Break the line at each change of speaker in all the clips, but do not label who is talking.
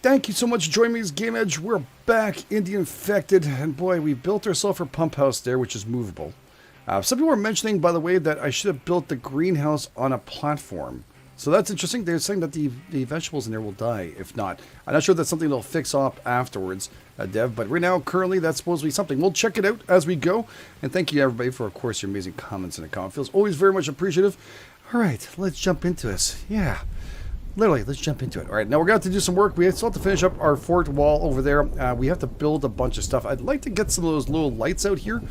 Thank you so much for joining me as GameEdged. We're back in the Infected, and boy, we built ourselves a pump house there, which is movable. Some people were mentioning, by the way, that I should have built the greenhouse on a platform. So that's interesting. They're saying that the vegetables in there will die if not. I'm not sure that's something they'll fix up afterwards, Dev, but right now, currently, that's supposed to be something. We'll check it out as we go. And thank you, everybody, for, of course, your amazing comments in the comment fields. Always very much appreciative. All right, let's jump into this. Yeah. Literally, let's jump into it. All right, now we're going to have to do some work. We still have to finish up our fort wall over there. We have to build a bunch of stuff. I'd like to get some of those little lights out here.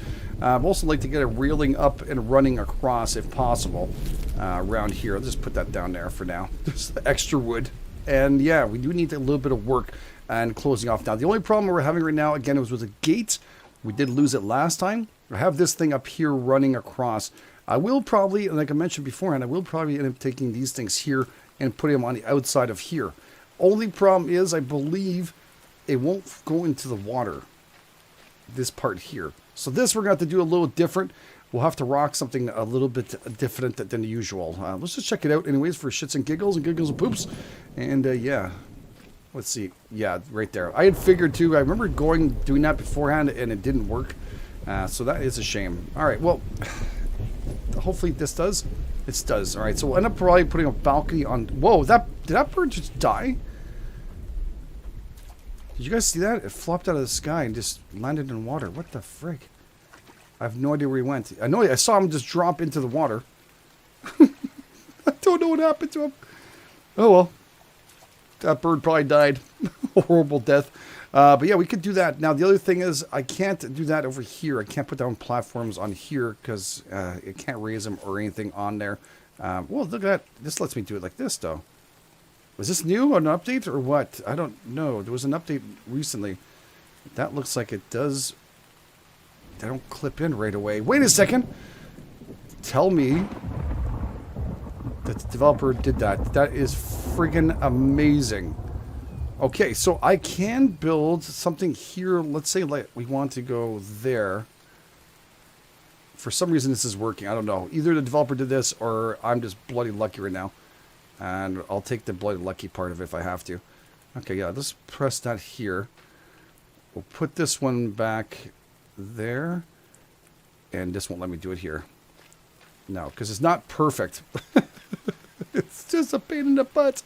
I'd also like to get a railing up and running across, if possible, around here. I'll just put that down there for now. Just extra wood. And yeah, we do need a little bit of work and closing off now. The only problem we're having right now, again, was with the gate. We did lose it last time. I have this thing up here running across. I will probably, like I mentioned beforehand, I will probably end up taking these things here and putting them on the outside of here. Only problem is, I believe it won't go into the water, this part here. So this we're going to have to do a little different. We'll have to rock something a little bit different than usual. Let's just check it out anyways for shits and giggles and poops. And yeah, let's see. Yeah, right there. I had figured too. I remember doing that beforehand and it didn't work. So that is a shame. All right, well, hopefully this does. It does. All right, so we'll end up probably putting a balcony on. Whoa, did that bird just die? Did you guys see that? It flopped out of the sky and just landed in water. What the frick? I have no idea where he went. I saw him just drop into the water. I don't know what happened to him. Oh well. That bird probably died. Horrible death. But yeah, we could do that. Now, the other thing is, I can't do that over here. I can't put down platforms on here because it can't raise them or anything on there. Well, look at that. This lets me do it like this, though. Was this new, an update, or what? I don't know. There was an update recently. That looks like it does. They don't clip in right away. Wait a second. Tell me that the developer did that. That is friggin' amazing. Okay, so I can build something here. Let's say like we want to go there. For some reason this is working. I don't know. Either the developer did this or I'm just bloody lucky right now. And I'll take the bloody lucky part of it if I have to. Okay, yeah, let's press that here. We'll put this one back there. And this won't let me do it here. No, because it's not perfect. It's just a pain in the butt.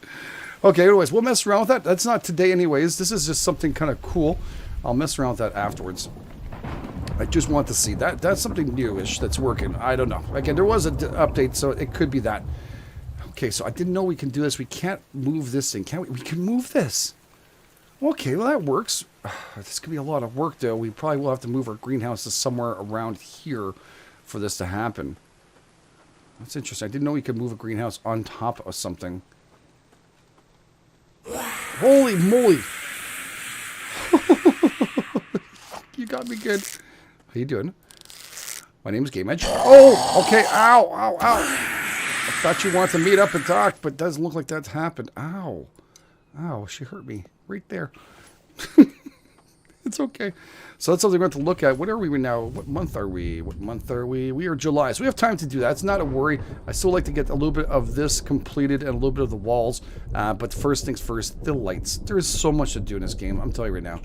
Okay, anyways, we'll mess around with that. That's not today anyways. This is just something kind of cool. I'll mess around with that afterwards. I just want to see. That's something newish that's working. I don't know. Again, there was an update, so it could be that. Okay, so I didn't know we can do this. We can't move this thing, can we? We can move this. Okay, well, that works. This could be a lot of work, though. We probably will have to move our greenhouses somewhere around here for this to happen. That's interesting. I didn't know we could move a greenhouse on top of something. Holy moly! You got me good. How you doing? My name is GameEdged. Oh, okay. Ow, ow, ow. I thought you wanted to meet up and talk, but it doesn't look like that's happened. Ow. Ow, she hurt me. Right there. It's okay. So that's something we're going to look at. What are we now? What month are we? What month are we? We are July. So we have time to do that. It's not a worry. I still like to get a little bit of this completed and a little bit of the walls. But first things first, the lights. There is so much to do in this game. I'm telling you right now.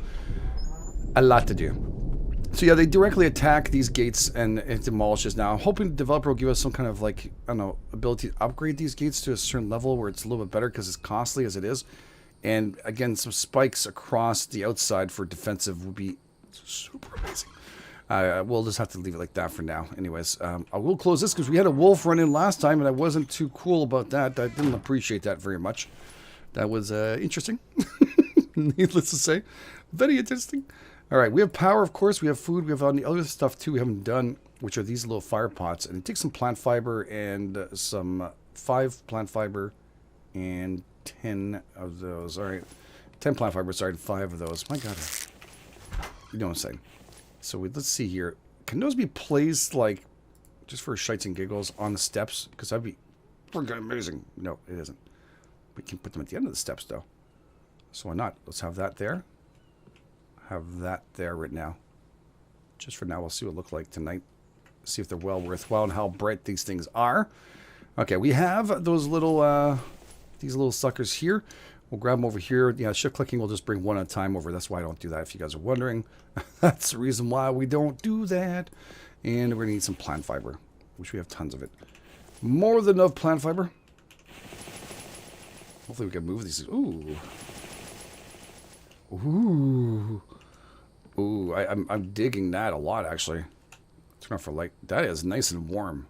A lot to do. So yeah, they directly attack these gates and it demolishes now. I'm hoping the developer will give us some kind of like, I don't know, ability to upgrade these gates to a certain level where it's a little bit better because it's costly as it is. And again, some spikes across the outside for defensive would be super amazing. We'll just have to leave it like that for now. Anyways, I will close this because we had a wolf run in last time and I wasn't too cool about that. I didn't appreciate that very much. That was interesting. Needless to say. Very interesting. All right, we have power, of course. We have food. We have all the other stuff, too, we haven't done, which are these little fire pots. And it takes some plant fiber and some 5 plant fiber and 10 of those. All right, 10 plant fiber, sorry, 5 of those. My God. You know what I'm saying. So let's see here. Can those be placed, like, just for shites and giggles on the steps? Because that'd be freaking amazing. No, it isn't. We can put them at the end of the steps, though. So why not? Let's have that there. Have that there right now. Just for now, we'll see what it looks like tonight. See if they're well worthwhile and how bright these things are. Okay, we have those little, these little suckers here. We'll grab them over here. Yeah, shift clicking will just bring one at a time over. That's why I don't do that, if you guys are wondering. That's the reason why we don't do that. And we're going to need some plant fiber, which we have tons of it. More than enough plant fiber. Hopefully we can move these. Ooh. Ooh. Ooh, I'm digging that a lot, actually. Turn off for light. That is nice and warm.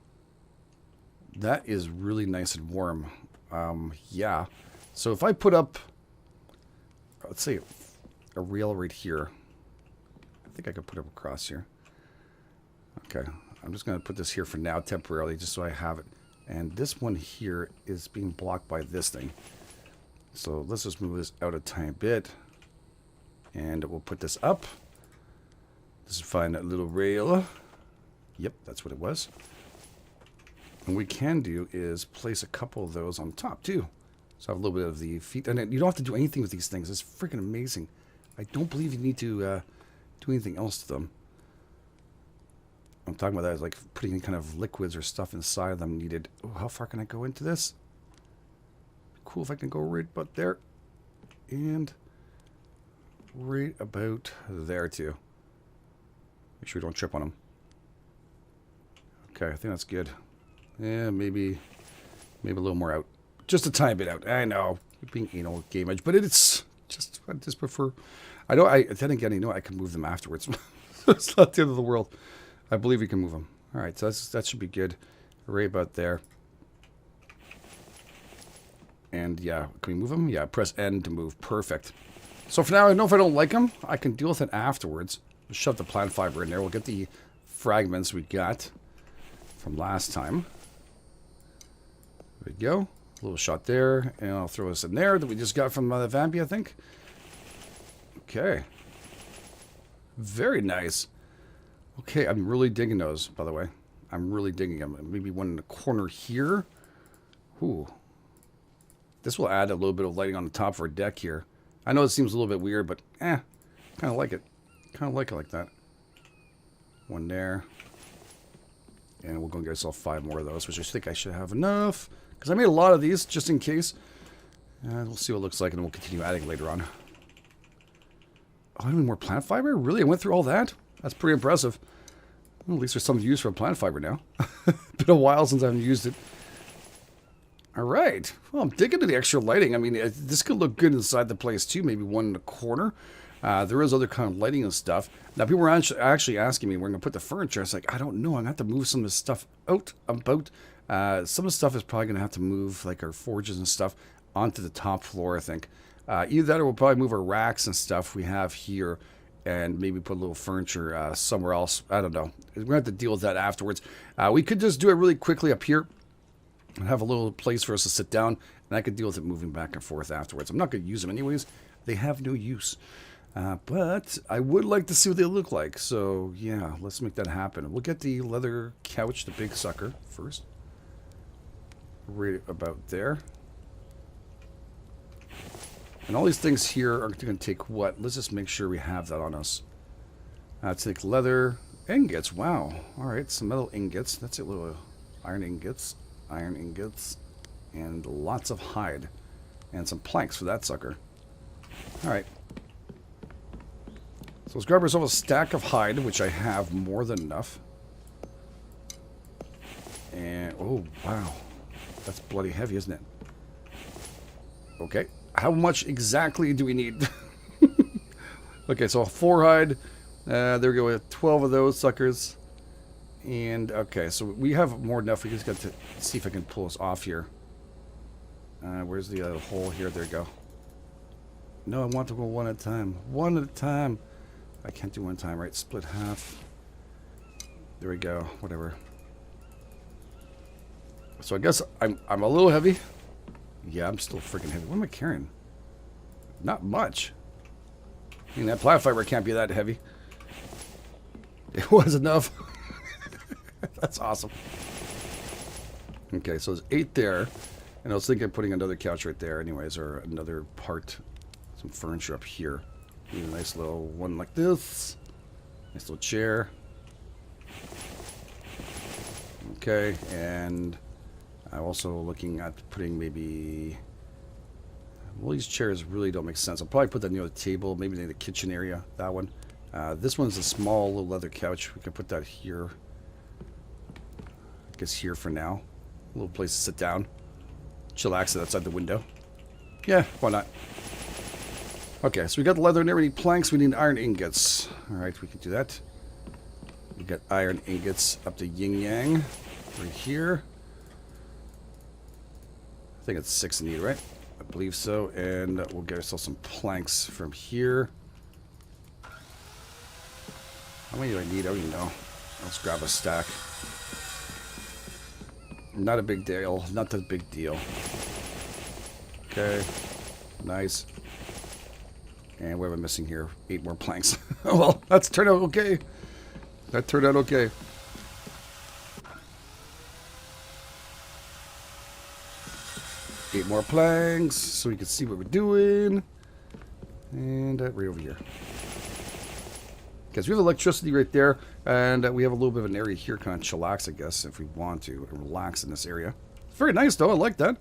That is really nice and warm. Yeah. So if I put up, let's say, a rail right here. I think I could put it across here. Okay. I'm just going to put this here for now, temporarily, just so I have it. And this one here is being blocked by this thing. So let's just move this out a tiny bit. And we'll put this up. Let's find that little rail. Yep, that's what it was. And what we can do is place a couple of those on top too. So I have a little bit of the feet. And you don't have to do anything with these things. It's freaking amazing. I don't believe you need to do anything else to them. I'm talking about that as like putting any kind of liquids or stuff inside of them needed. Oh, how far can I go into this? Cool if I can go right about there. And right about there too. Make sure we don't trip on them. Okay, I think that's good. Yeah, maybe a little more out. Just a tiny bit out. I know, being anal with GameEdged, but it's just, I just prefer. I know, then again, you know, I can move them afterwards. It's not the end of the world. I believe we can move them. All right, so that should be good. Right about there. And yeah, can we move them? Yeah, press N to move. Perfect. So for now, I know if I don't like them, I can deal with it afterwards. Just shove the plant fiber in there. We'll get the fragments we got from last time. There we go. A little shot there. And I'll throw this in there that we just got from the Vambies, I think. Okay. Very nice. Okay, I'm really digging those, by the way. I'm really digging them. Maybe one in the corner here. Ooh. This will add a little bit of lighting on the top for a deck here. I know it seems a little bit weird, but kind of like it. Kind of like it like that. One there. And we'll go and get ourselves 5 more of those, which I think I should have enough. Because I made a lot of these, just in case. And we'll see what it looks like, and then we'll continue adding later on. Oh, I need more plant fiber? Really? I went through all that? That's pretty impressive. Well, at least there's some use for plant fiber now. Been a while since I've used it. All right. Well, I'm digging to the extra lighting. I mean, this could look good inside the place, too. Maybe one in the corner. There is other kind of lighting and stuff. Now, people were actually asking me where I'm going to put the furniture. I was like, I don't know. I'm going to have to move some of this stuff out. Some of the stuff is probably going to have to move, like our forges and stuff, onto the top floor, I think. Either that or we'll probably move our racks and stuff we have here and maybe put a little furniture somewhere else. I don't know. We're going to have to deal with that afterwards. We could just do it really quickly up here and have a little place for us to sit down, and I could deal with it moving back and forth afterwards. I'm not going to use them anyways. They have no use. But I would like to see what they look like. So, yeah, let's make that happen. We'll get the leather couch, the big sucker, first. Right about there. And all these things here are going to take what? Let's just make sure we have that on us. Take leather ingots. Wow. All right, some metal ingots. That's it, little iron ingots. Iron ingots. And lots of hide. And some planks for that sucker. All right. So let's grab ourselves a stack of hide, which I have more than enough. And, oh, wow. That's bloody heavy, isn't it? Okay. How much exactly do we need? Okay, so 4 hide. There we go. We have 12 of those suckers. And, okay, so we have more than enough. We just got to see if I can pull us off here. Where's the other hole here? There we go. No, I want to go one at a time. One at a time. I can't do one time, right? Split half. There we go. Whatever. So I guess I'm a little heavy. Yeah, I'm still freaking heavy. What am I carrying? Not much. I mean, that plant fiber can't be that heavy. It was enough. That's awesome. Okay, so there's 8 there. And I was thinking of putting another couch right there anyways, or another part, some furniture up here. Need a nice little one like this. Nice little chair. Okay, and I'm also looking at putting maybe Well, these chairs really don't make sense. I'll probably put that near the table, maybe near the kitchen area, that one. This one's a small little leather couch. We can put that here. I guess here for now. A little place to sit down. Chillax it outside the window. Yeah, why not? Okay, so we got the leather in there. We need planks. We need iron ingots. Alright, we can do that. We got iron ingots up to yin yang. Right here. I think it's 6 in need, right? I believe so. And we'll get ourselves some planks from here. How many do I need? I don't even know. Let's grab a stack. Not a big deal. Not that big deal. Okay. Nice. And what am I missing here? 8 more planks. Oh, well, that's turned out okay. That turned out okay. Eight more planks so we can see what we're doing. And right over here. Because we have electricity right there. And we have a little bit of an area here, kind of chillax, I guess, if we want to relax in this area. Very nice, though. I like that.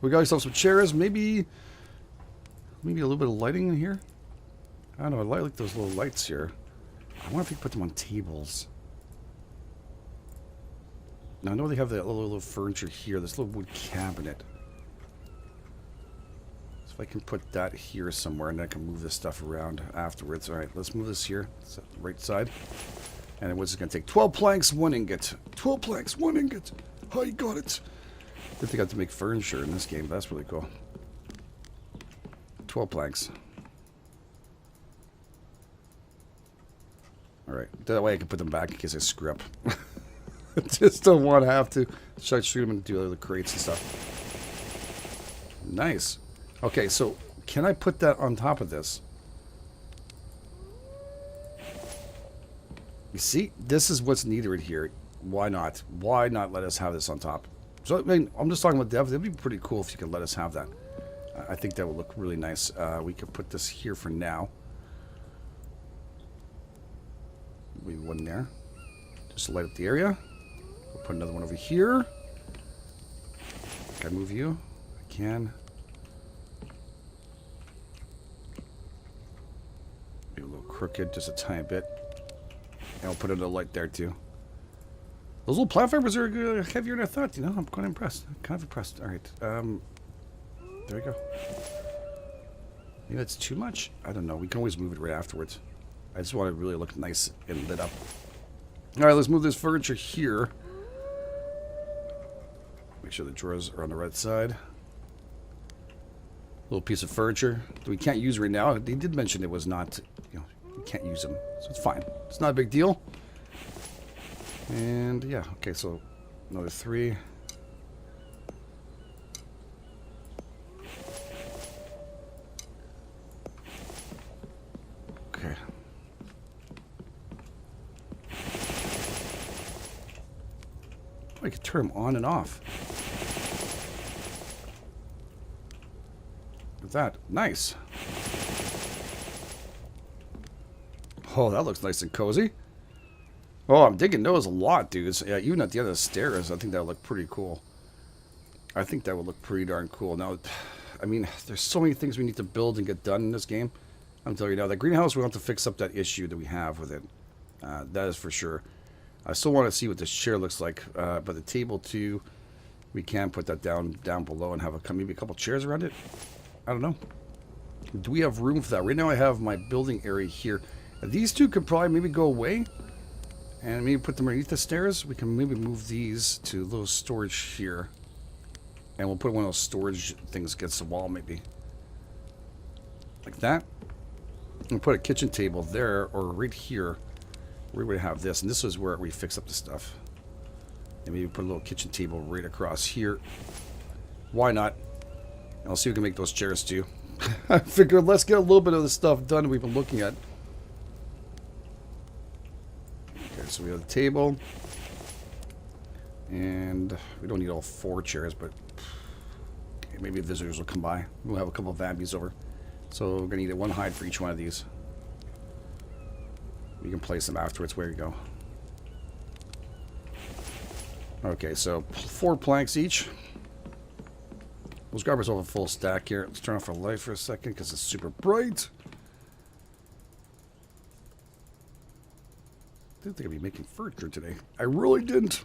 We got ourselves some chairs. Maybe a little bit of lighting in here. I don't know. I like those little lights here. I wonder if we can put them on tables. Now, I know they have that little furniture here. This little wood cabinet. So if I can put that here somewhere, and I can move this stuff around afterwards. All right, let's move this here. It's the right side. And it was going to take 12 planks, 1 ingot. 12 planks, 1 ingot. Oh, you got it. Good thing I have to make furniture in this game. That's really cool. 12 planks. Alright. That way I can put them back in case I screw up. I just don't want to have to start shooting them and do other crates and stuff. Nice. Okay, so can I put that on top of this? You see, this is what's needed right here. Why not? Why not let us have this on top? So, I mean, I'm just talking about dev. It'd be pretty cool if you could let us have that. I think that would look really nice. We could put this here for now. Maybe one there. Just to light up the area. We'll put another one over here. Can I move you? I can. Maybe a little crooked, just a tiny bit. And I'll put another light there too. Those little platforms are heavier than I thought, you know? I'm quite impressed. I'm kind of impressed. Alright. There we go. Maybe that's too much? I don't know. We can always move it right afterwards. I just want it to really look nice and lit up. Alright, let's move this furniture here. Make sure the drawers are on the right side. Little piece of furniture that we can't use right now. They did mention it was not, you know, we can't use them. So it's fine. It's not a big deal. And yeah, okay, so another 3. Okay. I could turn them on and off. Look at that. Nice. Oh, that looks nice and cozy. Oh, I'm digging those a lot, dudes. Yeah, even at the end of the stairs, I think that would look pretty cool. I think that would look pretty darn cool. Now, I mean, there's so many things we need to build and get done in this game. I'm telling you now, the greenhouse, we have to fix up that issue that we have with it. That is for sure. I still want to see what this chair looks like. But the table, too, we can put that down below and have maybe a couple chairs around it. I don't know. Do we have room for that? Right now, I have my building area here. These two could probably maybe go away. And maybe put them underneath the stairs. We can maybe move these to a little storage here. And we'll put one of those storage things against the wall, maybe. Like that. And put a kitchen table there, or right here. Where we have this. And this is where we fix up the stuff. And maybe put a little kitchen table right across here. Why not? And I'll see if we can make those chairs too. I figured let's get a little bit of the stuff done we've been looking at. So we have the table, and we don't need all 4 chairs, but maybe visitors will come by. We'll have a couple of Vambies over. So we're going to need 1 hide for each one of these. We can place them afterwards. Where you go. Okay, so 4 planks each. Let's grab ourselves a full stack here. Let's turn off our light for a second because it's super bright. Didn't think I'd be making furniture today. I really didn't.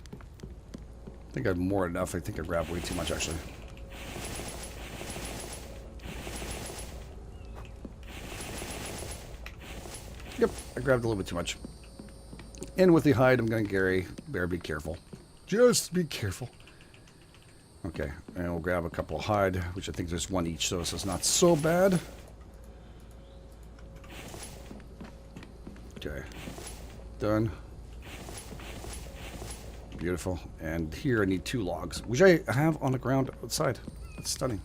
I think I had more than enough. I think I grabbed way too much, actually. Yep, I grabbed a little bit too much. And with the hide, I'm going to Gary. Better be careful. Just be careful. Okay, and we'll grab a couple of hide, which I think there's one each, so it's not so bad. Okay. Done. Beautiful. And here I need 2 logs, which I have on the ground outside. That's stunning.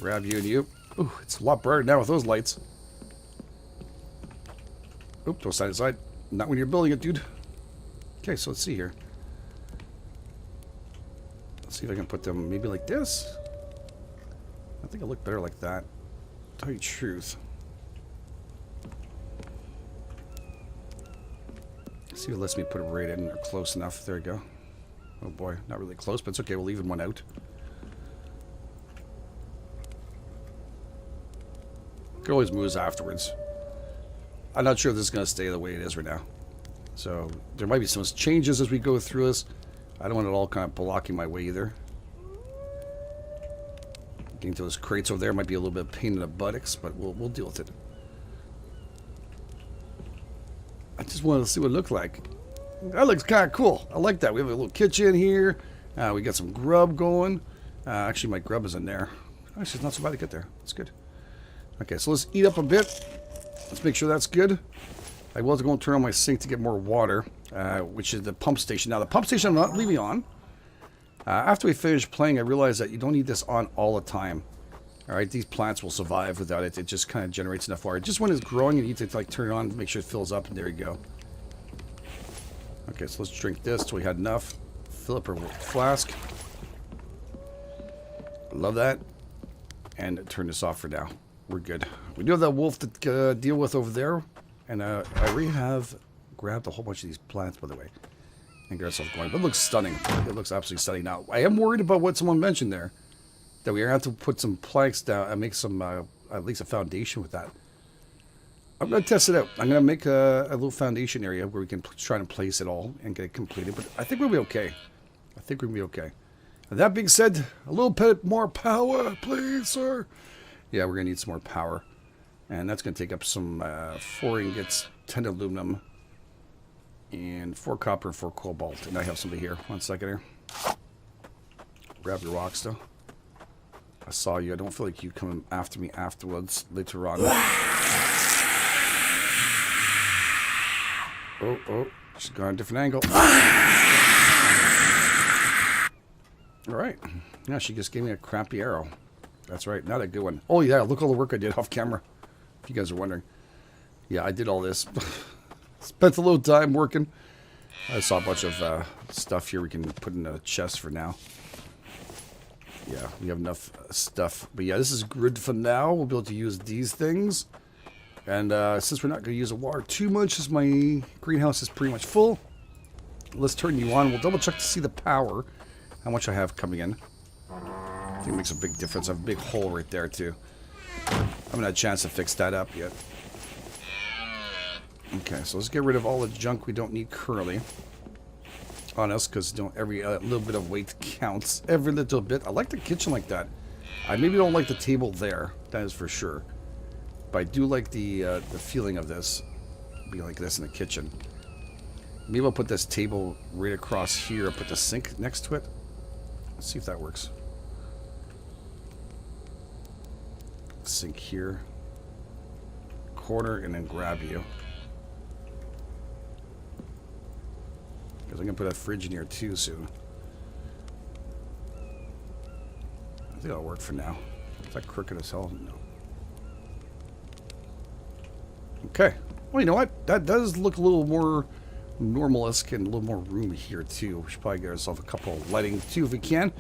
Grab you and you. Ooh, it's a lot brighter now with those lights. Oop, don't side to side. Not when you're building it, dude. Okay, so let's see here. Let's see if I can put them maybe like this. I think it'll look better like that. Tell you the truth. See if it lets me put it right in or close enough. There we go. Oh boy, not really close, but it's okay. We'll leave one out. Can always move afterwards. I'm not sure if this is going to stay the way it is right now. So there might be some changes as we go through this. I don't want it all kind of blocking my way either. Getting to those crates over there might be a little bit of pain in the buttocks, but we'll deal with it. I just wanted to see what it looked like. That looks kind of cool. I like that. We have a little kitchen here. We got some grub going. Actually, my grub is in there. Actually, it's not so bad to get there. It's good. Okay, so let's eat up a bit. Let's make sure that's good. I was going to turn on my sink to get more water, which is the pump station. Now, the pump station I'm not leaving on. After we finish playing, I realized that you don't need this on all the time. All right, these plants will survive without it. It just kind of generates enough water. Just when it's growing, you need to like turn it on to make sure it fills up, and there you go. Okay, so let's drink this till we had enough. Fill up our flask. Love that. And turn this off for now. We're good. We do have that wolf to deal with over there. And I already have grabbed a whole bunch of these plants, by the way. And get ourselves going. But it looks stunning. It looks absolutely stunning. Now, I am worried about what someone mentioned there. That we're going to have to put some planks down and make some, at least a foundation with that. I'm going to test it out. I'm going to make a little foundation area where we can try to place it all and get it completed. But I think we'll be okay. I think we'll be okay. And that being said, a little bit more power, please, sir. Yeah, we're going to need some more power. And that's going to take up some 4 ingots, 10 aluminum, and 4 copper, 4 cobalt. And I have somebody here. 1 second here. Grab your rocks, though. I saw you. I don't feel like you coming after me afterwards later on. Oh, she's gone a different angle. Alright. Yeah, she just gave me a crappy arrow. That's right, not a good one. Oh yeah, look all the work I did off camera. If you guys are wondering. Yeah, I did all this. Spent a little time working. I saw a bunch of stuff here we can put in a chest for now. Yeah, we have enough stuff. But yeah, this is good for now. We'll be able to use these things. And since we're not going to use the water too much, as my greenhouse is pretty much full, let's turn you on. We'll double check to see the power, how much I have coming in. I think it makes a big difference. I have a big hole right there, too. I haven't had a chance to fix that up yet. Okay, so let's get rid of all the junk we don't need currently on us, because every little bit of weight counts. Every little bit. I like the kitchen like that. I maybe don't like the table there. That is for sure. But I do like the feeling of this being like this in the kitchen. Maybe I'll put this table right across here. I'll put the sink next to it. Let's see if that works. Sink here. Corner, and then grab you. Because I'm going to put a fridge in here too soon. I think that'll work for now. Is that crooked as hell? No. Okay. Well, you know what? That does look a little more normal-esque and a little more roomy here too. We should probably get ourselves a couple of lighting too if we can.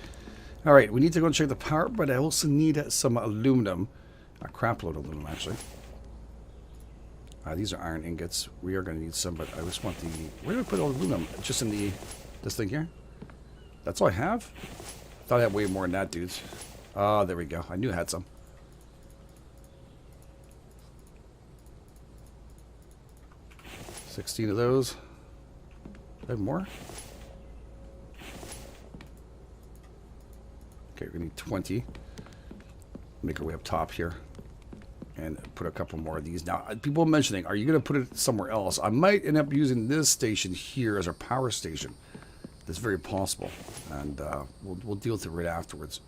Alright, we need to go and check the power, but I also need some aluminum. A crap load of aluminum, actually. These are iron ingots. We are going to need some, but I just want the... Where do I put all the aluminum? Just in this thing here? That's all I have? Thought I had way more than that, dudes. Oh, there we go. I knew I had some. $16 of those. Do I have more? Okay, we need 20. Make our way up top here. And put a couple more of these. Now, people are mentioning, are you going to put it somewhere else? I might end up using this station here as our power station. That's very possible. And we'll deal with it right afterwards.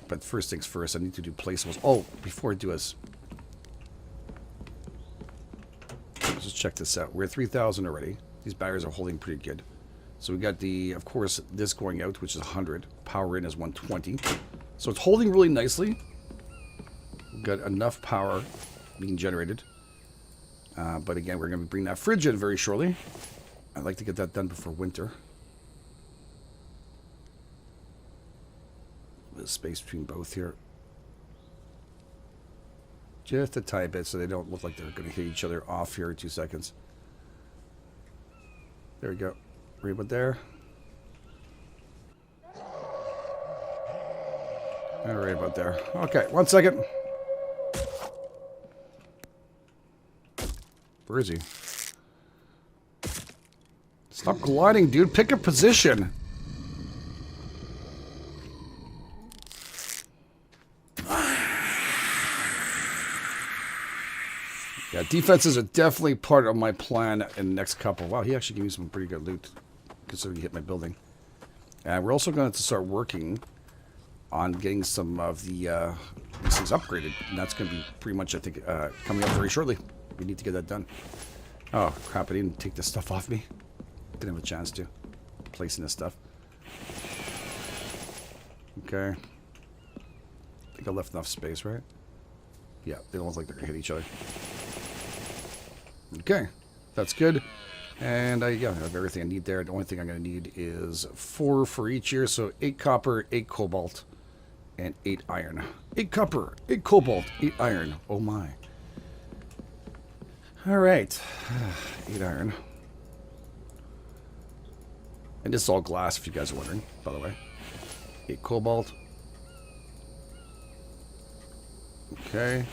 But first things first, I need to do placeables. Oh, before I do this, let's just check this out. We're at 3,000 already. These batteries are holding pretty good. So we got the, of course, this going out, which is 100. Power in is 120. So it's holding really nicely. We've got enough power being generated. But again, we're going to bring that fridge in very shortly. I'd like to get that done before winter. There's space between both here. Just a tiny bit so they don't look like they're going to hit each other off here in 2 seconds. There we go. Right about there. All right about there. Okay, 1 second. Where is he? Stop gliding, dude. Pick a position. Yeah, defenses are definitely part of my plan in the next couple. Wow, he actually gave me some pretty good loot, considering he hit my building. And we're also going to start working on getting some of the these things upgraded. And that's going to be pretty much, I think, coming up very shortly. We need to get that done. Oh, crap, I didn't take this stuff off me. Didn't have a chance to. Placing this stuff. Okay. I think I left enough space, right? Yeah, they don't look like they're going to hit each other. Okay, that's good. And I have everything I need there. The only thing I'm going to need is 4 for each here. So 8 copper, 8 cobalt, and 8 iron. 8 copper, 8 cobalt, 8 iron. Oh my. Alright. 8 iron. And this is all glass, if you guys are wondering, by the way. 8 cobalt. Okay.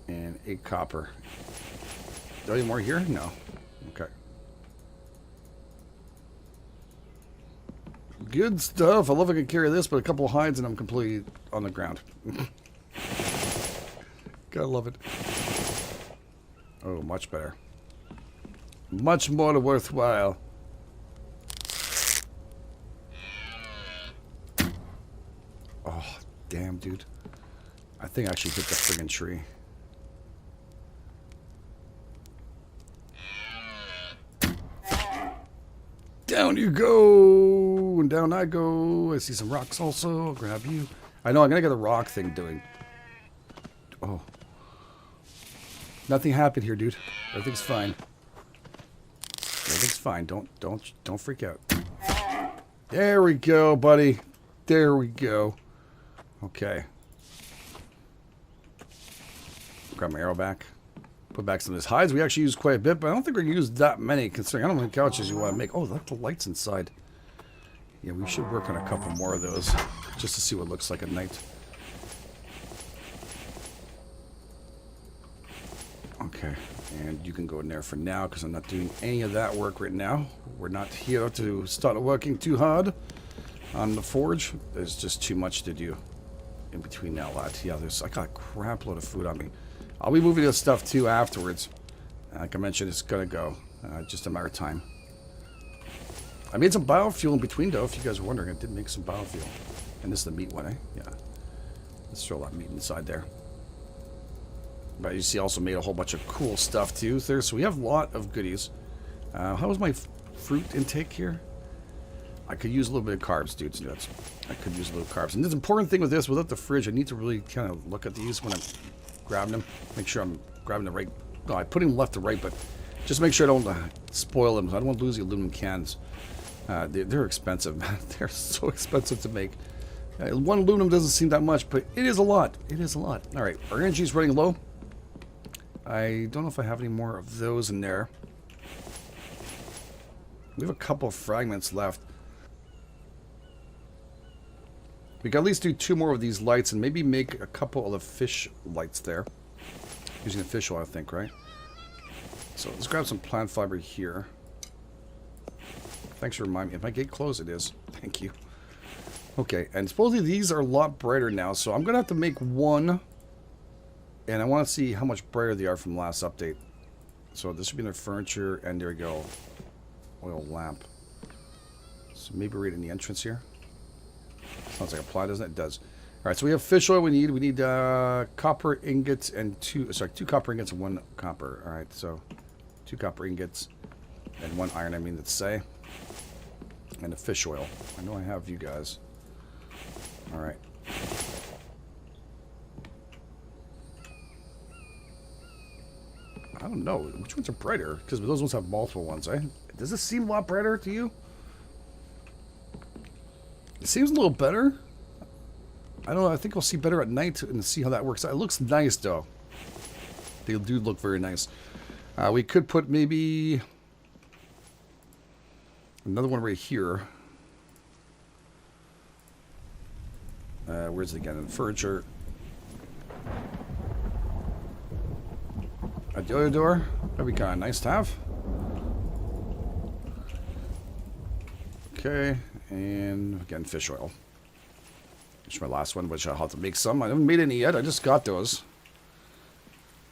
And 8 copper. Do I have any more here? No. Okay. Good stuff. I love I can carry this, but a couple of hides and I'm completely on the ground. Gotta love it. Oh, much better. Much more worthwhile. Oh, damn, dude. I think I actually hit the friggin' tree. Down you go, and down I go. I see some rocks also. I'll grab you. I know, I'm gonna get the rock thing doing. Oh. Nothing happened here, dude. Everything's fine. Everything's fine. Don't freak out. There we go, buddy. There we go. Okay. Grab my arrow back. Put back some of this hides. We actually used quite a bit, but I don't think we're going to use that many, considering I don't know how many couches you want to make. Oh, look, the lights inside. Yeah, we should work on a couple more of those, just to see what it looks like at night. Okay, and you can go in there for now, because I'm not doing any of that work right now. We're not here to start working too hard on the forge. There's just too much to do in between now, lad. Yeah, I got a crap load of food on me. I'll be moving this stuff too afterwards. Like I mentioned, it's gonna go. Just a matter of time. I made some biofuel in between though, if you guys are wondering. I did make some biofuel. And this is the meat one, eh? Yeah. Let's throw a lot of meat inside there. But you see, I also made a whole bunch of cool stuff too there. So we have a lot of goodies. How was my fruit intake here? I could use a little bit of carbs, dudes and nuts. I could use a little carbs. And the important thing with this, without the fridge, I need to really kind of look at these when I'm grabbing them. Make sure I'm grabbing the right... No, I put them left to right, but just make sure I don't spoil them. I don't want to lose the aluminum cans. They're expensive. They're so expensive to make. One aluminum doesn't seem that much, but it is a lot. It is a lot. All right, our energy is running low. I don't know if I have any more of those in there. We have a couple of fragments left. We can at least do 2 more of these lights and maybe make a couple of the fish lights there. Using the fish oil, I think, right? So let's grab some plant fiber here. Thanks for reminding me. If my gate closed, it is. Thank you. Okay, and supposedly these are a lot brighter now, so I'm going to have to make one. And I want to see how much brighter they are from last update. So this should be in their furniture, and there we go. Oil lamp. So maybe right in the entrance here. Sounds like apply, doesn't it? It does. Alright, so we have fish oil we need. We need copper ingots and 2 copper ingots and 1 copper. Alright, so 2 copper ingots and 1 iron, I mean to say. And the fish oil. I know I have you guys. Alright. I don't know. Which ones are brighter? Because those ones have multiple ones, eh? Does this seem a lot brighter to you? It seems a little better. I don't know. I think I'll see better at night and see how that works out. It looks nice, though. They do look very nice. We could put maybe another one right here. Where's it again? In furniture. At the other door. That'd be kind of nice to have. Okay. And again, fish oil. It's my last one, which I'll have to make some. I haven't made any yet. I just got those.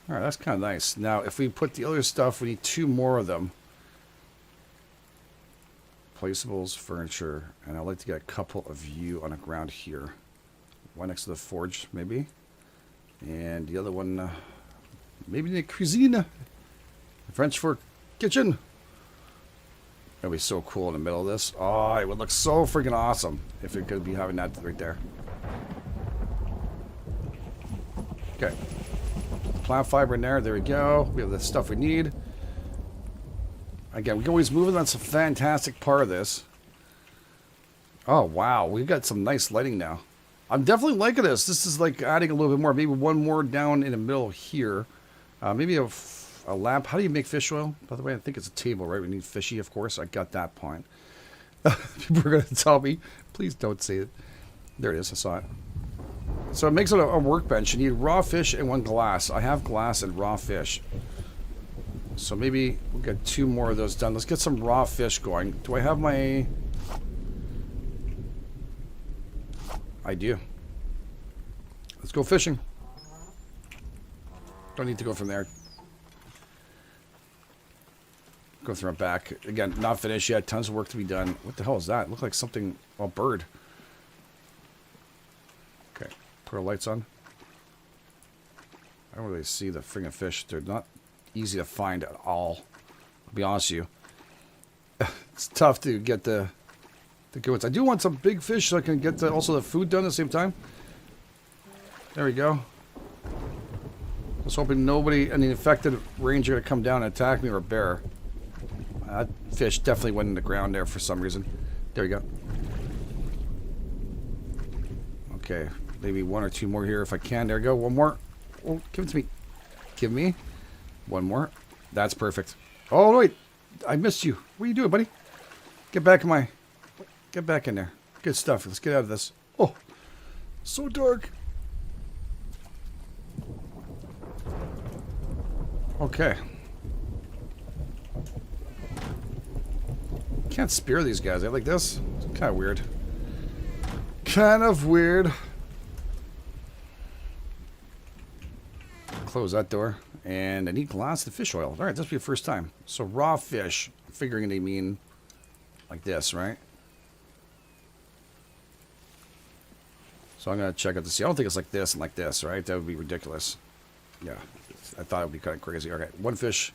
Alright, that's kind of nice. Now, if we put the other stuff, we need 2 more of them. Placeables, furniture, and I'd like to get a couple of you on the ground here. One next to the forge, maybe. And the other one, maybe in the cuisine. French for kitchen. That'd be so cool in the middle of this. Oh, it would look so freaking awesome if it could be having that right there. Okay. Plant fiber in there. There we go. We have the stuff we need. Again, we can always move it. That's a fantastic part of this. Oh, wow. We've got some nice lighting now. I'm definitely liking this. This is like adding a little bit more. Maybe one more down in the middle here. Maybe a lamp. How do you make fish oil? By the way, I think it's a table, right? We need fishy, of course. I got that point. People are going to tell me. Please don't say it. There it is. I saw it. So it makes it a workbench. You need raw fish and 1 glass. I have glass and raw fish. So maybe we'll get 2 more of those done. Let's get some raw fish going. Do I have my... I do. Let's go fishing. Don't need to go from there. Go through my back. Again, not finished yet. Tons of work to be done. What the hell is that? It looked like something... Oh, bird. Okay. Put our lights on. I don't really see the friggin' fish. They're not easy to find at all. I'll be honest with you. It's tough to get the good ones. I do want some big fish so I can get also the food done at the same time. There we go. I was hoping nobody in the infected range are going to come down and attack me or a bear. That fish definitely went in the ground there for some reason. There we go. Okay, maybe 1 or 2 more here if I can. There we go. 1 more. Oh, give it to me. Give me 1 more. That's perfect. Oh, wait. I missed you. What are you doing, buddy? Get back in my... Get back in there. Good stuff. Let's get out of this. Oh, so dark. Okay. Can't spear these guys. I like this. It's kind of weird. Kind of weird. Close that door. And I need glass and fish oil. Alright, this will be the first time. So raw fish. I'm figuring they mean like this, right? So I'm going to check out to see. I don't think it's like this and like this, right? That would be ridiculous. Yeah. I thought it would be kind of crazy. Okay, 1 fish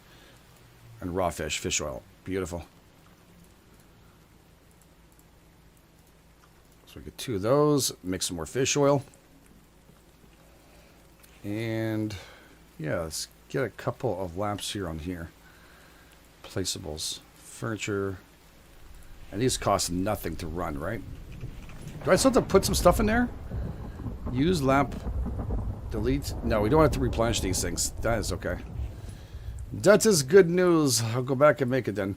and raw fish. Fish oil. Beautiful. So we get 2 of those. Mix some more fish oil. And yeah, let's get a couple of lamps here on here. Placeables. Furniture. And these cost nothing to run, right? Do I still have to put some stuff in there? Use lamp. Delete. No, we don't have to replenish these things. That is okay. That is good news. I'll go back and make it then.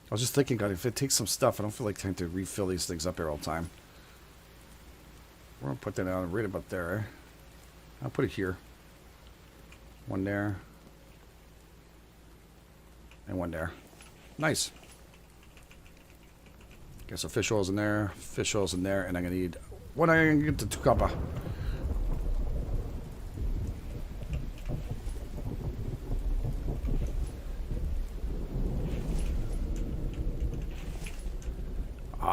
I was just thinking, God, if it takes some stuff, I don't feel like trying to refill these things up here all the time. We're going to put that down right about there. Eh? I'll put it here. One there. And one there. Nice. Get some fish oils in there. Fish oils in there. And I'm going to need... What am I going to get to 2 copper?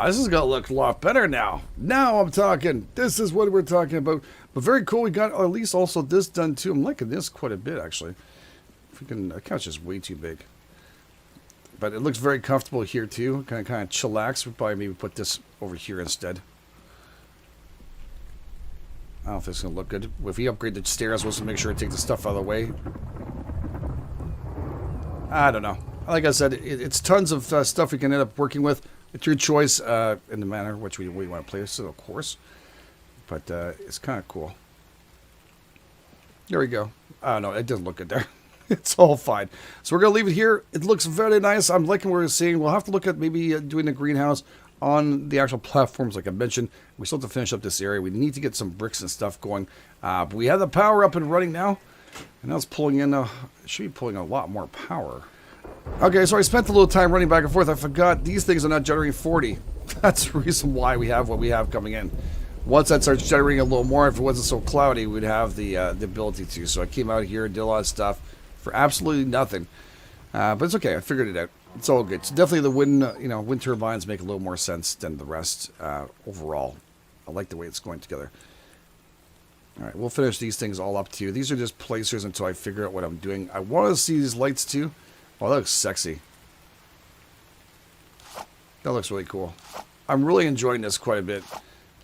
This is going to look a lot better now. Now I'm talking. This is what we're talking about. But very cool. We got at least also this done too. I'm liking this quite a bit, actually. Freaking, the couch is way too big. But it looks very comfortable here too. Kind of chillax. We'll probably maybe put this over here instead. I don't know if it's going to look good. If we upgrade the stairs, we'll just make sure to take the stuff out of the way. I don't know. Like I said, it's tons of stuff we can end up working with. It's your choice in the manner which we want to play this, of course. But it's kind of cool. There we go. I don't know. It doesn't look good there. It's all fine. So we're going to leave it here. It looks very nice. I'm liking what we're seeing. We'll have to look at maybe doing the greenhouse on the actual platforms like I mentioned. We still have to finish up this area. We need to get some bricks and stuff going. But we have the power up and running now. And now it's pulling in, it should be pulling a lot more power. Okay, so I spent a little time running back and forth. I forgot these things are not generating 40. That's the reason why we have what we have coming in. Once that starts generating a little more, if it wasn't so cloudy, we'd have the ability to. So I came out here and did a lot of stuff for absolutely nothing. But it's okay. I figured it out. It's all good. So definitely the wind turbines make a little more sense than the rest overall. I like the way it's going together. All right, we'll finish these things all up too. These are just placers until I figure out what I'm doing. I want to see these lights too. Oh, that looks sexy. That looks really cool. I'm really enjoying this quite a bit.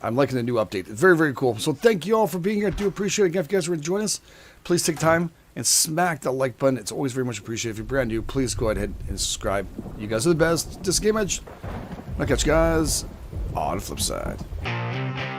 I'm liking the new update. It's very, very cool. So thank you all for being here. I do appreciate it. Again, if you guys are enjoying us, please take time and smack that like button. It's always very much appreciated. If you're brand new, please go ahead and subscribe. You guys are the best. This is GameEdged. I'll catch you guys on the flip side.